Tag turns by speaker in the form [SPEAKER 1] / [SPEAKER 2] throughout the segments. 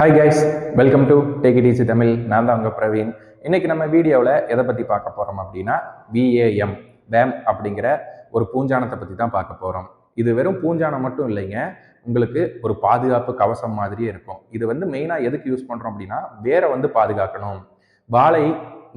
[SPEAKER 1] Hi guys, welcome to take it easy Tamil. நான் தான் உங்கள் பிரவீன். இன்னைக்கு நம்ம வீடியோவில் எதை பற்றி பார்க்க போகிறோம் அப்படின்னா VAM வேம் அப்படிங்கிற ஒரு பூஞ்சானத்தை பற்றி தான் பார்க்க போகிறோம். இது வெறும் பூஞ்சானம் மட்டும் இல்லைங்க, உங்களுக்கு ஒரு பாதுகாப்பு கவசம் மாதிரியே இருக்கும். இது மெயினாக எதுக்கு யூஸ் பண்ணுறோம் அப்படின்னா வேரை பாதுகாக்கணும். வாழை,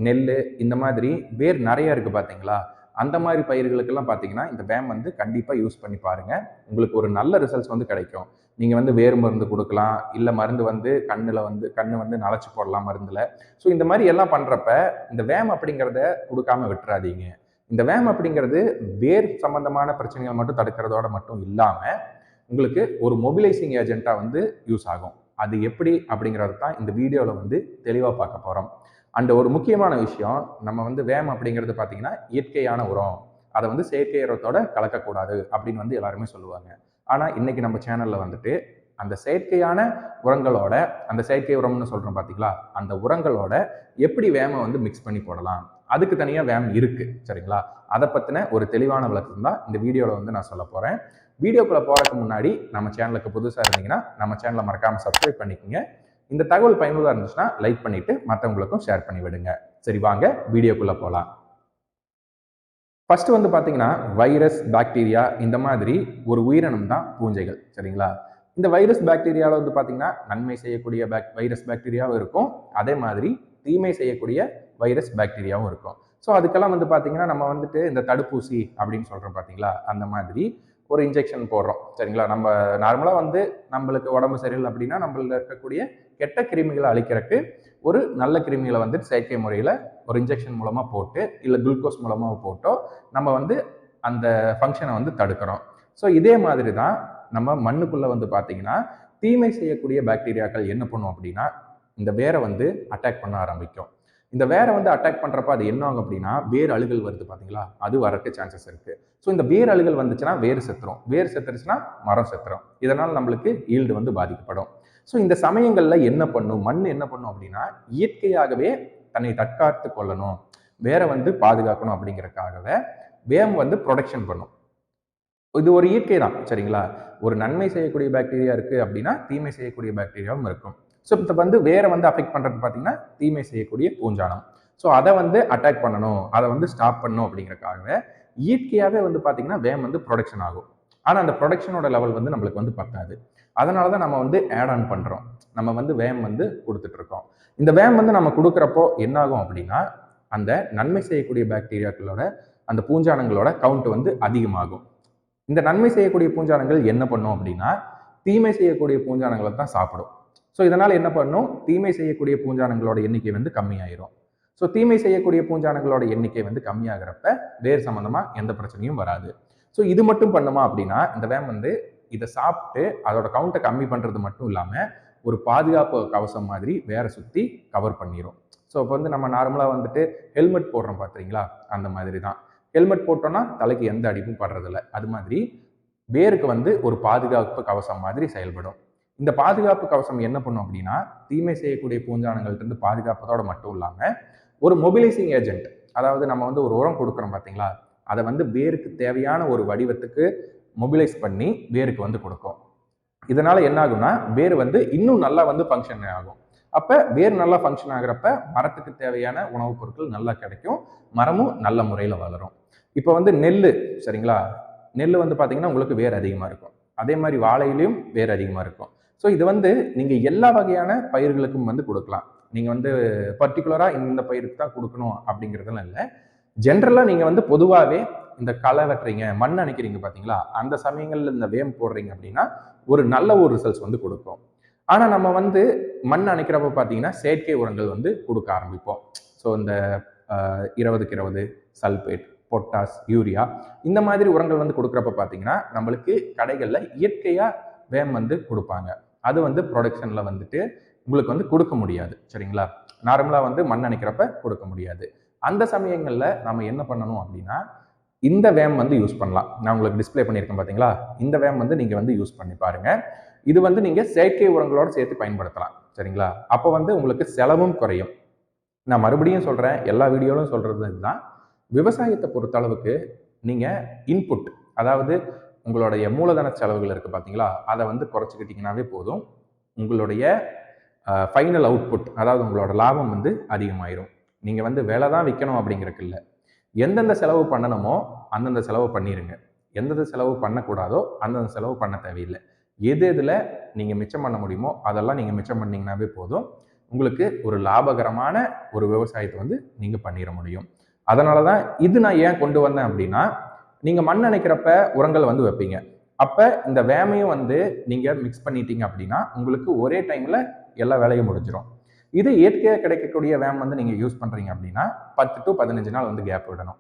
[SPEAKER 1] நெல் இந்த மாதிரி வேர் நிறைய இருக்குது பார்த்தீங்களா, அந்த மாதிரி பயிர்களுக்கெல்லாம் பார்த்தீங்கன்னா இந்த வேம் கண்டிப்பாக யூஸ் பண்ணி பாருங்கள். உங்களுக்கு ஒரு நல்ல ரிசல்ட்ஸ் கிடைக்கும். நீங்கள் வேர் மருந்து கொடுக்கலாம், இல்லை மருந்து கண்ணு நனைச்சி போடலாம் மருந்தில். ஸோ இந்த மாதிரி எல்லாம் பண்ணுறப்ப இந்த வேம் அப்படிங்கிறத கொடுக்காம விட்டுறாதீங்க. இந்த வேம் அப்படிங்கிறது வேர் சம்பந்தமான பிரச்சனைகள் மட்டும் தடுக்கிறதோட மட்டும் இல்லாமல் உங்களுக்கு ஒரு மொபிலைசிங் ஏஜென்ட்டாக யூஸ் ஆகும். அது எப்படி அப்படிங்கிறது தான் இந்த வீடியோவில் தெளிவாக பார்க்க போகிறோம். அண்ட் ஒரு முக்கியமான விஷயம், நம்ம வேம் அப்படிங்கிறது பார்த்தீங்கன்னா இயற்கையான உரம், அதை செயற்கை உரத்தோட கலக்கக்கூடாது அப்படின்னு எல்லாருமே சொல்லுவாங்க. ஆனால் இன்னைக்கு நம்ம சேனலில் அந்த செயற்கையான உரங்களோட, அந்த செயற்கை உரம்னு சொல்கிறோம் பார்த்தீங்களா, அந்த உரங்களோட எப்படி வேமை மிக்ஸ் பண்ணி போடலாம், அதுக்கு தனியாக வேம் இருக்குது சரிங்களா. அதை பற்றின ஒரு தெளிவான விளக்கம் தான் இந்த வீடியோவில் நான் சொல்ல போகிறேன். வீடியோக்குள்ளே போகிறதுக்கு முன்னாடி நம்ம சேனலுக்கு புதுசாக இருந்தீங்கன்னா நம்ம சேனலை மறக்காமல் சப்ஸ்கிரைப் பண்ணிக்கோங்க. இந்த தகவல் பயனுள்ளதாக இருந்துச்சுன்னா லைக் பண்ணிவிட்டு மற்றவங்களுக்கும் ஷேர் பண்ணி விடுங்க. சரி, வாங்க வீடியோக்குள்ளே போகலாம். ஃபர்ஸ்ட் பார்த்தீங்கன்னா வைரஸ், பாக்டீரியா இந்த மாதிரி ஒரு உயிரினம் தான் பூஞ்சைகள் சரிங்களா. இந்த வைரஸ் பாக்டீரியாவில் பார்த்தீங்கன்னா நன்மை செய்யக்கூடிய வைரஸ் பாக்டீரியாவும் இருக்கும், அதே மாதிரி தீமை செய்யக்கூடிய வைரஸ் பாக்டீரியாவும் இருக்கும். ஸோ அதுக்கெல்லாம் பார்த்தீங்கன்னா நம்ம இந்த தடுப்பூசி அப்படின்னு சொல்கிறோம் பார்த்தீங்களா, அந்த மாதிரி ஒரு இன்ஜெக்ஷன் போடுறோம் சரிங்களா. நம்ம நார்மலாக நம்மளுக்கு உடம்பு சரியில்லை அப்படின்னா நம்மள இருக்கக்கூடிய கெட்ட கிருமிகளை அழிக்கிறதுக்கு ஒரு நல்ல கிருமிகளை செயற்கை முறையில் ஒரு இன்ஜெக்ஷன் மூலமாக போட்டு, இல்லை குளுக்கோஸ் மூலமாக போட்டோ நம்ம அந்த ஃபங்க்ஷனை தடுக்கிறோம். ஸோ இதே மாதிரி தான் நம்ம மண்ணுக்குள்ளே பார்த்தீங்கன்னா தீமை செய்யக்கூடிய பாக்டீரியாக்கள் என்ன பண்ணும் அப்படின்னா இந்த வேரை அட்டாக் பண்ண ஆரம்பிக்கும். இந்த வேரை அட்டாக் பண்ணுறப்ப அது என்ன ஆகும் அப்படின்னா வேர் அழுகல் வருது பார்த்தீங்களா, அது வரக்கு சான்சஸ் இருக்குது. ஸோ இந்த வேர் அழுகல் வந்துச்சுன்னா வேர் செத்துரும், வேர் செத்துருச்சுன்னா மரம் செத்துரும். இதனால் நம்மளுக்கு ஈல்டு பாதிக்கப்படும். ஸோ இந்த சமயங்களில் என்ன பண்ணும், மண் என்ன பண்ணும் அப்படின்னா இயற்கையாகவே தன்னை தற்காத்து கொள்ளணும், வேரை பாதுகாக்கணும் அப்படிங்கிறதுக்காகவே வேம் ப்ரொடெக்ஷன் பண்ணும். இது ஒரு இயற்கை தான் சரிங்களா. ஒரு நன்மை செய்யக்கூடிய பாக்டீரியா இருக்குது அப்படின்னா தீமை செய்யக்கூடிய பாக்டீரியாவும் இருக்கும். ஸோ இப்போ வேரை அஃபெக்ட் பண்ணுறது பார்த்தீங்கன்னா தீமை செய்யக்கூடிய பூஞ்சானம். ஸோ அதை அட்டாக் பண்ணணும், அதை ஸ்டாப் பண்ணணும் அப்படிங்கிறதுக்காகவே இயற்கையாகவே பார்த்தீங்கன்னா வேம் ப்ரொடக்ஷன் ஆகும். ஆனால் அந்த ப்ரொடக்ஷனோட லெவல் நம்மளுக்கு பத்தாது. அதனால தான் நம்ம ஆட் ஆன் பண்ணுறோம், நம்ம வேம் கொடுத்துட்ருக்கோம். இந்த வேம் நம்ம கொடுக்குறப்போ என்ன ஆகும் அப்படின்னா அந்த நன்மை செய்யக்கூடிய பாக்டீரியாக்களோட அந்த பூஞ்சானங்களோட கவுண்ட் அதிகமாகும். இந்த நன்மை செய்யக்கூடிய பூஞ்சானங்கள் என்ன பண்ணும் அப்படின்னா தீமை செய்யக்கூடிய பூஞ்சானங்களை தான் சாப்பிடும். ஸோ இதனால் என்ன பண்ணும், தீமை செய்யக்கூடிய பூஞ்சானங்களோட எண்ணிக்கை கம்மியாயிரும். ஸோ தீமை செய்யக்கூடிய பூஞ்சானங்களோட எண்ணிக்கை கம்மியாகிறப்ப வேர் சம்மந்தமாக எந்த பிரச்சனையும் வராது. ஸோ இது மட்டும் பண்ணுமா அப்படின்னா இந்த வேம் இதை சாப்பிட்டு அதோட கவுண்ட்டை கம்மி பண்ணுறது மட்டும் இல்லாமல் ஒரு பாதுகாப்பு கவசம் மாதிரி வேரை சுற்றி கவர் பண்ணிடும். ஸோ இப்போ நம்ம நார்மலாக ஹெல்மெட் போடுறோம் பார்த்தீங்களா, அந்த மாதிரி தான். ஹெல்மெட் போட்டோன்னா தலைக்கு எந்த அடிப்பும் படுறதில்ல, அது மாதிரி வேருக்கு ஒரு பாதுகாப்பு கவசம் மாதிரி செயல்படும். இந்த பாதுகாப்பு கவசம் என்ன பண்ணும் அப்படின்னா தீமை செய்யக்கூடிய பூஞ்சானங்கள்ட்ட பாதுகாப்பதோடு மட்டும் இல்லாமல் ஒரு மொபிலைசிங் ஏஜென்ட், அதாவது நம்ம ஒரு உரம் கொடுக்குறோம் பார்த்தீங்களா, அதை வேருக்கு தேவையான ஒரு வடிவத்துக்கு மொபிலைஸ் பண்ணி வேருக்கு கொடுக்கும். இதனால என்ன ஆகும்னா வேர் இன்னும் நல்லா ஃபங்க்ஷன் ஆகும். அப்போ வேர் நல்லா ஃபங்க்ஷன் ஆகிறப்ப மரத்துக்கு தேவையான உணவுப் பொருட்கள் நல்லா கிடைக்கும், மரமும் நல்ல முறையில் வளரும். இப்போ நெல் சரிங்களா, நெல் பார்த்தீங்கன்னா உங்களுக்கு வேர் அதிகமாக இருக்கும், அதே மாதிரி வாழையிலையும் வேர் அதிகமாக இருக்கும். ஸோ இது நீங்கள் எல்லா வகையான பயிர்களுக்கும் கொடுக்கலாம். நீங்கள் பர்டிகுலராக இந்த பயிருக்கு தான் கொடுக்கணும் அப்படிங்கிறதுலாம் இல்லை. ஜென்ரலாக நீங்கள் பொதுவாகவே இந்த களை வெட்டுறீங்க, மண் அணைக்கிறீங்க பார்த்தீங்களா, அந்த சமயங்களில் இந்த வேம் போடுறீங்க அப்படின்னா ஒரு நல்ல ஒரு ரிசல்ட்ஸ் கொடுக்கும். ஆனால் நம்ம மண் அணைக்கிறப்ப பார்த்தீங்கன்னா செயற்கை உரங்கள் கொடுக்க ஆரம்பிப்போம். ஸோ இந்த 20-20 சல்பேட், பொட்டாஸ், யூரியா இந்த மாதிரி உரங்கள் கொடுக்குறப்ப பார்த்தீங்கன்னா நம்மளுக்கு கடைகளில் இயற்கையாக வேம் கொடுப்பாங்க. அது ப்ரொடக்ஷனில் உங்களுக்கு கொடுக்க முடியாது சரிங்களா. நார்மலாக மண் அணைக்கிறப்ப கொடுக்க முடியாது. அந்த சமயங்களில் நம்ம என்ன பண்ணணும் அப்படின்னா இந்த வேம் யூஸ் பண்ணலாம். நான் உங்களுக்கு டிஸ்பிளே பண்ணியிருக்கேன் பார்த்தீங்களா, இந்த வேம் நீங்கள் யூஸ் பண்ணி பாருங்கள். இது நீங்கள் செயற்கை உரங்களோடு சேர்த்து பயன்படுத்தலாம் சரிங்களா. அப்போ உங்களுக்கு செலவும் குறையும். நான் மறுபடியும் சொல்கிறேன், எல்லா வீடியோவிலும் சொல்கிறது இதுதான், விவசாயத்தை பொறுத்தளவுக்கு நீங்கள் இன்புட், அதாவது உங்களுடைய மூலதன செலவுகள் இருக்குது பார்த்தீங்களா, அதை குறைச்சிக்கிட்டிங்கனாவே போதும். உங்களுடைய ஃபைனல் அவுட்புட், அதாவது உங்களோட லாபம் வந்து அதிகமாயிரும். நீங்கள் வந்து விலை தான் விற்கணும் அப்படிங்கிறதுக்கு இல்லை. எந்தெந்த செலவு பண்ணணுமோ அந்தந்த செலவு பண்ணிடுங்க. எந்தெந்த செலவு பண்ணக்கூடாதோ அந்தந்த செலவு பண்ண தேவையில்லை. எது எதில் நீங்கள் மிச்சம் பண்ண முடியுமோ அதெல்லாம் நீங்கள் மிச்சம் பண்ணிங்கனாவே போதும். உங்களுக்கு ஒரு லாபகரமான ஒரு விவசாயத்தை வந்து நீங்கள் பண்ணிட முடியும். அதனால தான் இது நான் ஏன் கொண்டு வந்தேன் அப்படின்னா, நீங்கள் மண் அணைக்கிறப்ப உரங்கள் வந்து வைப்பீங்க. அப்போ இந்த வேமையும் வந்து நீங்கள் மிக்ஸ் பண்ணிட்டீங்க அப்படின்னா உங்களுக்கு ஒரே டைமில் எல்லா வேலையும் முடிஞ்சிடும். இது இயற்கையாக கிடைக்கக்கூடிய வேம் வந்து நீங்கள் யூஸ் பண்ணுறீங்க அப்படின்னா 10 to 15 நாள் வந்து கேப் விடணும்.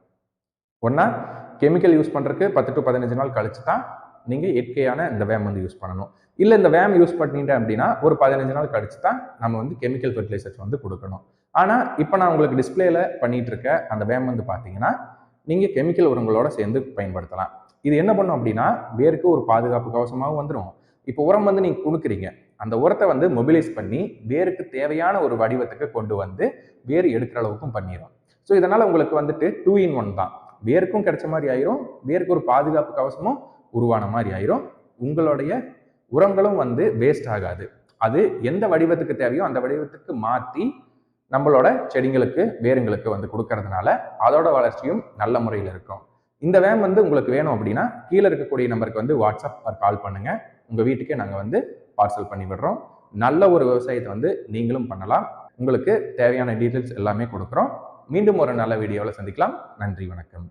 [SPEAKER 1] ஒன்றா கெமிக்கல் யூஸ் பண்ணுறதுக்கு 10 to 15 நாள் கழிச்சு தான் நீங்கள் இயற்கையான இந்த வேம் வந்து யூஸ் பண்ணணும். இல்லை இந்த வேம் யூஸ் பண்ணிட்டேன் அப்படின்னா ஒரு 15 நாள் கழிச்சு தான் நம்ம வந்து கெமிக்கல் ஃபெர்டிலைசர்ஸ் வந்து கொடுக்கணும். ஆனால் இப்போ நான் உங்களுக்கு டிஸ்பிளேல பண்ணிட்டு இருக்க அந்த வேம் வந்து பார்த்தீங்கன்னா நீங்கள் கெமிக்கல் உரங்களோட சேர்ந்து பயன்படுத்தலாம். இது என்ன பண்ணும் அப்படின்னா வேருக்கு ஒரு பாதுகாப்பு கவசமாகவும் வந்துடும். இப்போ உரம் வந்து நீங்கள் கொடுக்குறீங்க, அந்த உரத்தை வந்து மொபிலைஸ் பண்ணி வேருக்கு தேவையான ஒரு வடிவத்துக்கு கொண்டு வந்து வேர் எடுக்கிற அளவுக்கும் பண்ணிடும். ஸோ இதனால் உங்களுக்கு வந்துட்டு 2 in 1 தான். வேருக்கும் கிடைச்ச மாதிரி ஆயிரும், வேருக்கு ஒரு பாதுகாப்பு கவசமும் உருவான மாதிரி ஆயிரும். உங்களுடைய உரங்களும் வந்து வேஸ்ட் ஆகாது. அது எந்த வடிவத்துக்கு தேவையோ அந்த வடிவத்துக்கு மாற்றி நம்மளோட செடிங்களுக்கு வேருங்களுக்கு வந்து கொடுக்கறதுனால அதோட வளர்ச்சியும் நல்ல முறையில் இருக்கும். இந்த வேம் வந்து உங்களுக்கு வேணும் அப்படின்னா கீழே இருக்கக்கூடிய நம்பருக்கு வந்து வாட்ஸ்அப் ஆர் கால் பண்ணுங்க. உங்கள் வீட்டுக்கே நாங்கள் வந்து பார்சல் பண்ணி விடுறோம். நல்ல ஒரு விவசாயத்தை வந்து நீங்களும் பண்ணலாம். உங்களுக்கு தேவையான டீட்டெயில்ஸ் எல்லாமே கொடுக்குறோம். மீண்டும் ஒரு நல்ல வீடியோவில் சந்திக்கலாம். நன்றி, வணக்கம்.